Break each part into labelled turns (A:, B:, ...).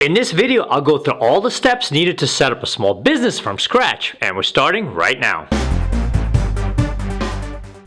A: In this video, I'll go through all the steps needed to set up a small business from scratch, and we're starting right now.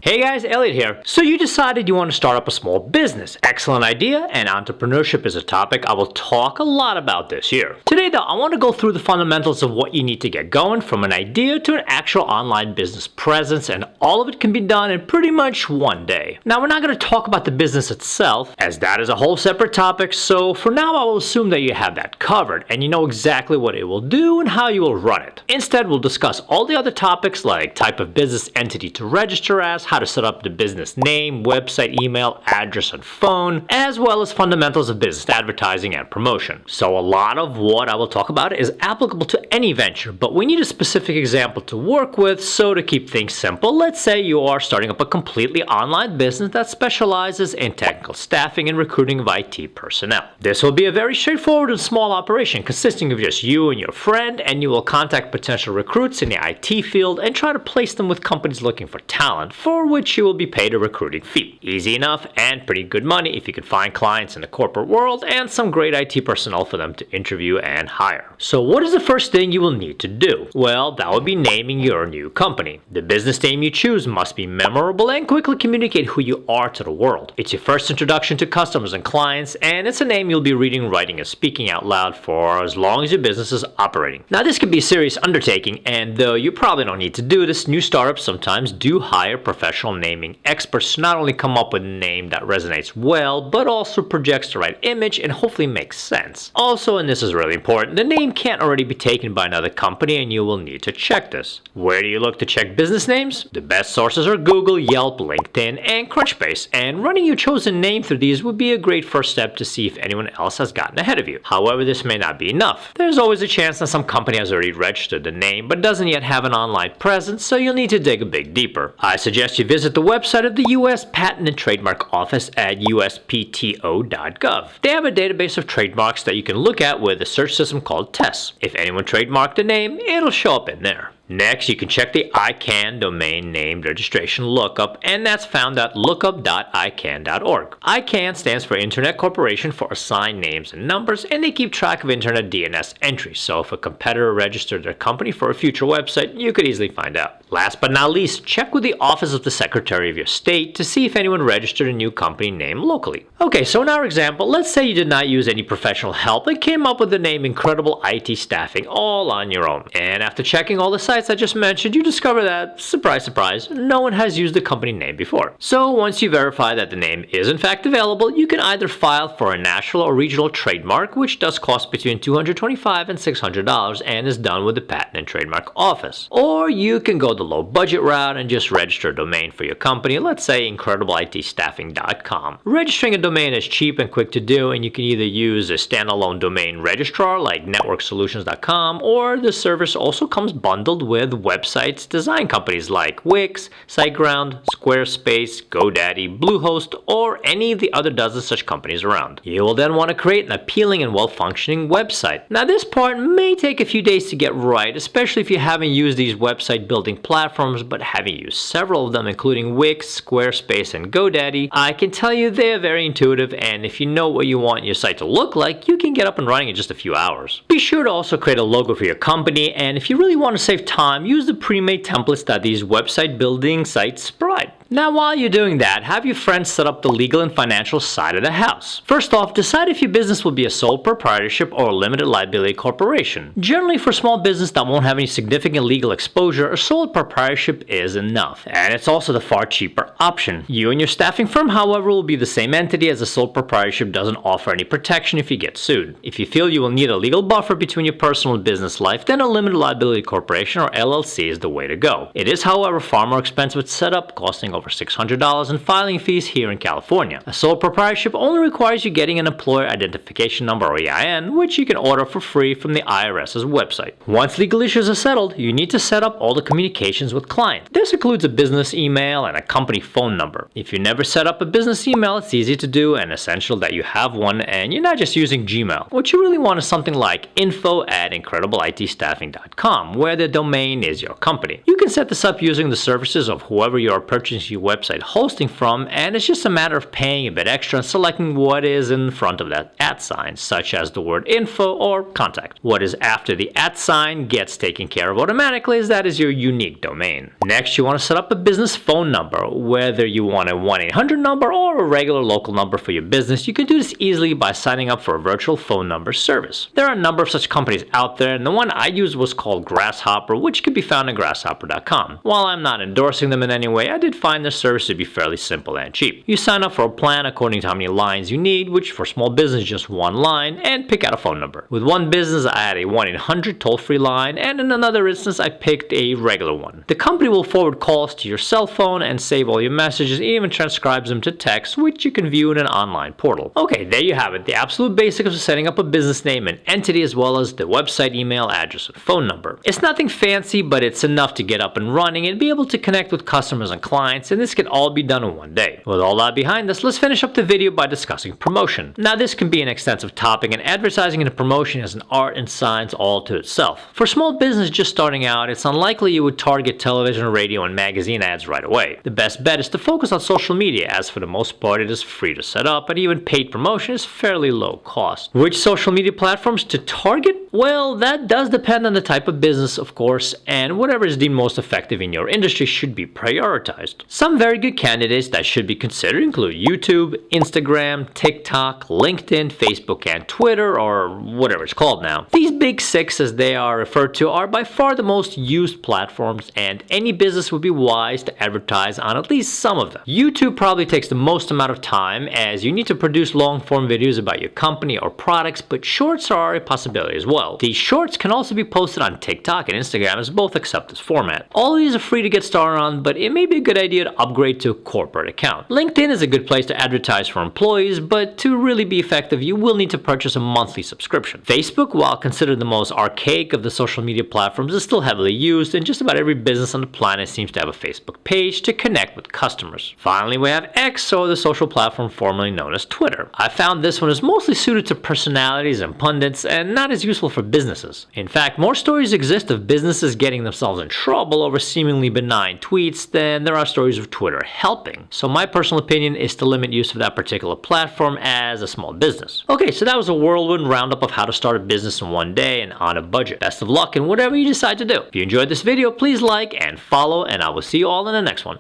A: Hey guys, Elliot here. So you decided you want to start up a small business. Excellent idea, and entrepreneurship is a topic I will talk a lot about this year. Today though, I want to go through the fundamentals of what you need to get going from an idea to an actual online business presence, and all of it can be done in pretty much one day. Now we're not going to talk about the business itself, as that is a whole separate topic, so for now I will assume that you have that covered and you know exactly what it will do and how you will run it. Instead, we'll discuss all the other topics like type of business entity to register as, how to set up the business name, website, email, address, and phone, as well as fundamentals of business advertising and promotion. So a lot of what I will talk about is applicable to any venture, but we need a specific example to work with. So to keep things simple, let's say you are starting up a completely online business that specializes in technical staffing and recruiting of IT personnel. This will be a very straightforward and small operation consisting of just you and your friend, and you will contact potential recruits in the IT field and try to place them with companies looking for talent, for which you will be paid a recruiting fee. Easy enough and pretty good money if you can find clients in the corporate world and some great IT personnel for them to interview and hire. So what is the first thing you will need to do? Well, that would be naming your new company. The business name you choose must be memorable and quickly communicate who you are to the world. It's your first introduction to customers and clients, and it's a name you'll be reading, writing, and speaking out loud for as long as your business is operating. Now this can be a serious undertaking, and though you probably don't need to do this, new startups sometimes do hire professional naming experts to not only come up with a name that resonates well, but also projects the right image and hopefully makes sense. Also, and this is really important, the name can't already be taken by another company, and you will need to check this. Where do you look to check business names? The best sources are Google, Yelp, LinkedIn, and Crunchbase, and running your chosen name through these would be a great first step to see if anyone else has gotten ahead of you. However, this may not be enough. There's always a chance that some company has already registered the name but doesn't yet have an online presence, so you'll need to dig a bit deeper. I suggest you visit the website of the U.S. Patent and Trademark Office at uspto.gov. They have a database of trademarks that you can look at with a search system called TESS. If anyone trademarked a name, it'll show up in there. Next, you can check the ICANN domain name registration lookup, and that's found at lookup.icann.org. ICANN stands for Internet Corporation for Assigned Names and Numbers, and they keep track of Internet DNS entries, so if a competitor registered their company for a future website, you could easily find out. Last but not least, check with the Office of the Secretary of your state to see if anyone registered a new company name locally. Okay, so in our example, let's say you did not use any professional help and came up with the name Incredible IT Staffing all on your own. And after checking all the sites I just mentioned, you discover that, surprise, surprise, no one has used the company name before. So once you verify that the name is in fact available, you can either file for a national or regional trademark, which does cost between $225 and $600 and is done with the Patent and Trademark Office. Or you can go the low budget route and just register a domain for your company, let's say incredibleitstaffing.com. Registering a domain is cheap and quick to do, and you can either use a standalone domain registrar like networksolutions.com, or the service also comes bundled with websites design companies like Wix, SiteGround, Squarespace, GoDaddy, Bluehost, or any of the other dozen such companies around. You will then want to create an appealing and well-functioning website. Now this part may take a few days to get right, especially if you haven't used these website building platforms, but having used several of them including Wix, Squarespace, and GoDaddy, I can tell you they are very intuitive, and if you know what you want your site to look like, you can get up and running in just a few hours. Be sure to also create a logo for your company, and if you really want to save time, use the pre-made templates that these website building sites provide. Now while you're doing that, have your friends set up the legal and financial side of the house. First off, decide if your business will be a sole proprietorship or a limited liability corporation. Generally, for a small business that won't have any significant legal exposure, a sole proprietorship is enough. And it's also the far cheaper option. You and your staffing firm, however, will be the same entity, as a sole proprietorship doesn't offer any protection if you get sued. If you feel you will need a legal buffer between your personal and business life, then a limited liability corporation or LLC is the way to go. It is, however, far more expensive to set up, costing over $600 in filing fees here in California. A sole proprietorship only requires you getting an employer identification number or EIN, which you can order for free from the IRS's website. Once legal issues are settled, you need to set up all the communications with clients. This includes a business email and a company phone number. If you never set up a business email, it's easy to do and essential that you have one and you're not just using Gmail. What you really want is something like info@incredibleitstaffing.com, where the domain is your company. You can set this up using the services of whoever you are purchasing your website hosting from, and it's just a matter of paying a bit extra and selecting what is in front of that @ sign, such as the word info or contact. What is after the @ sign gets taken care of automatically, as that is your unique domain. Next, you want to set up a business phone number. Whether you want a 1-800 number or a regular local number for your business, you can do this easily by signing up for a virtual phone number service. There are a number of such companies out there, and the one I used was called Grasshopper, which can be found at grasshopper.com. While I'm not endorsing them in any way, I did find their service to be fairly simple and cheap. You sign up for a plan according to how many lines you need, which for small business is just one line, and pick out a phone number. With one business, I had a 1-800 toll-free line, and in another instance, I picked a regular one. The company will forward calls to your cell phone and save all your messages, and even transcribes them to text, which you can view in an online portal. Okay, there you have it, the absolute basics of setting up a business name and entity, as well as the website, email address, and phone number. It's nothing fancy, but it's enough to get up and running and be able to connect with customers and clients, and this can all be done in one day. With all that behind us, let's finish up the video by discussing promotion. Now, this can be an extensive topic, and advertising and promotion is an art and science all to itself. For small business just starting out, it's unlikely you would target television, radio, and magazine ads right away. The best bet is to focus on social media, as for the most part it is free to set up, and even paid promotion is fairly low cost. Which social media platforms to target? Well, that does depend on the type of business, of course, and whatever is deemed most effective in your industry should be prioritized. Some very good candidates that should be considered include YouTube, Instagram, TikTok, LinkedIn, Facebook, and Twitter, or whatever it's called now. These big six, as they are referred to, are by far the most used platforms, and any business would be wise to advertise on at least some of them. YouTube probably takes the most amount of time, as you need to produce long-form videos about your company or products, but shorts are a possibility as well. These shorts can also be posted on TikTok and Instagram, as both accept this format. All of these are free to get started on, but it may be a good idea to upgrade to a corporate account. LinkedIn is a good place to advertise for employees, but to really be effective, you will need to purchase a monthly subscription. Facebook, while considered the most archaic of the social media platforms, is still heavily used, and just about every business on the planet seems to have a Facebook page to connect with customers. Finally, we have X, or the social platform formerly known as Twitter. I found this one is mostly suited to personalities and pundits, and not as useful for businesses. In fact, more stories exist of businesses getting themselves in trouble over seemingly benign tweets than there are stories of Twitter helping. So my personal opinion is to limit use of that particular platform as a small business. Okay, so that was a whirlwind roundup of how to start a business in one day and on a budget. Best of luck in whatever you decide to do. If you enjoyed this video, please like and follow, and I will see you all in the next one.